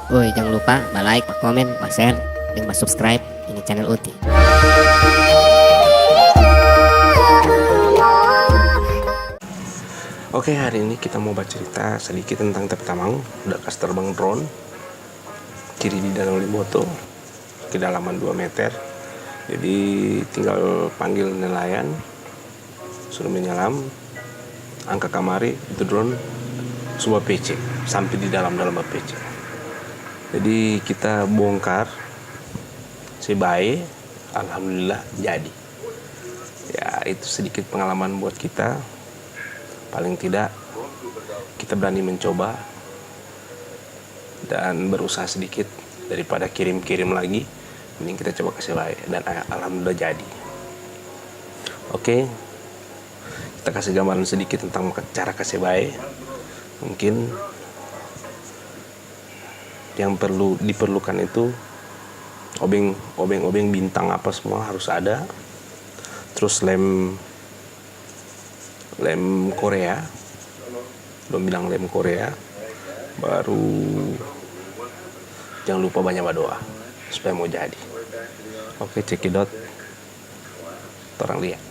Woi, jangan lupa like, komen, share, dan subscribe ini channel Uti. Oke, hari ini kita mau bercerita sedikit tentang Tepi Tamang. Udah kasih terbang drone kiri di Danau Limboto, kedalaman 2 meter. Jadi tinggal panggil nelayan, suruh menyelam, angka kamari itu drone sebuah PC sampai di dalam PC. Jadi kita bongkar sebaik, alhamdulillah jadi. Ya, itu sedikit pengalaman buat kita. Paling tidak kita berani mencoba dan berusaha sedikit daripada kirim-kirim lagi. Mending kita coba kasih baik, dan alhamdulillah jadi. Oke, kita kasih gambaran sedikit tentang cara kasih baik. Mungkin yang diperlukan itu obeng bintang apa semua harus ada. Terus lem Korea, belum bilang lem Korea. Baru jangan lupa banyak berdoa supaya mau jadi. Oke, cekidot, orang lihat.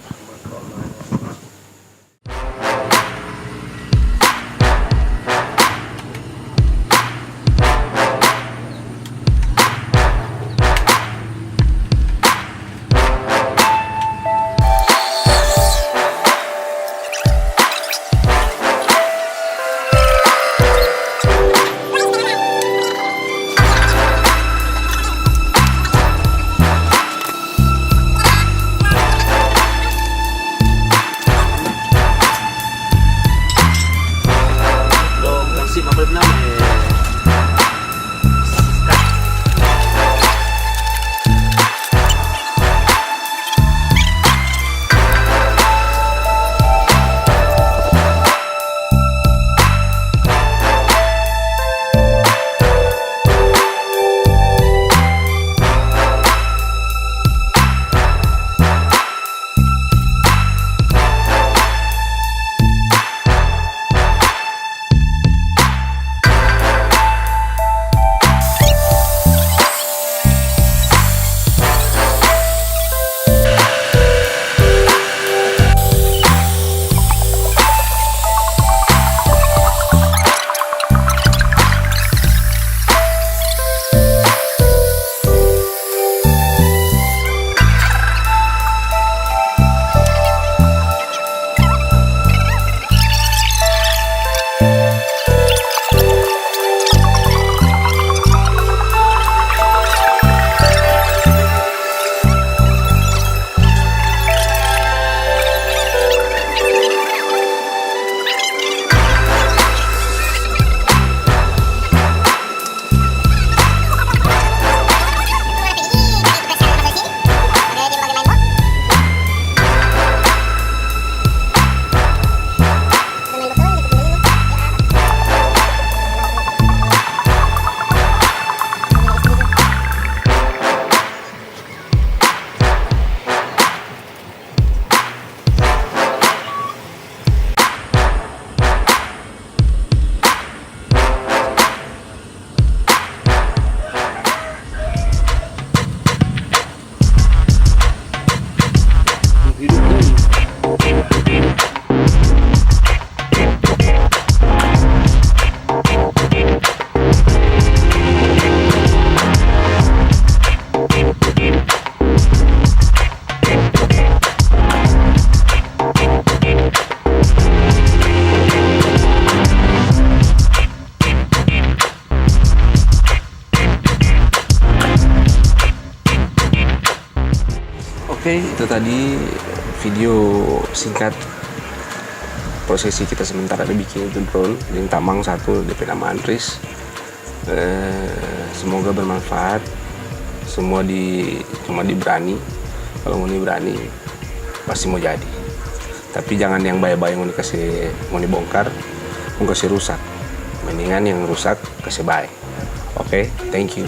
Oke, itu tadi video singkat prosesi kita sementara bikin itu drone di Tamang 1 DP nama Andris. Semoga bermanfaat. Semua cuma berani. Kalau mau berani pasti mau jadi. Tapi jangan yang bayar-bayar mau dibongkar, mau kasih rusak. Mendingan yang rusak kasih baik. Oke, thank you.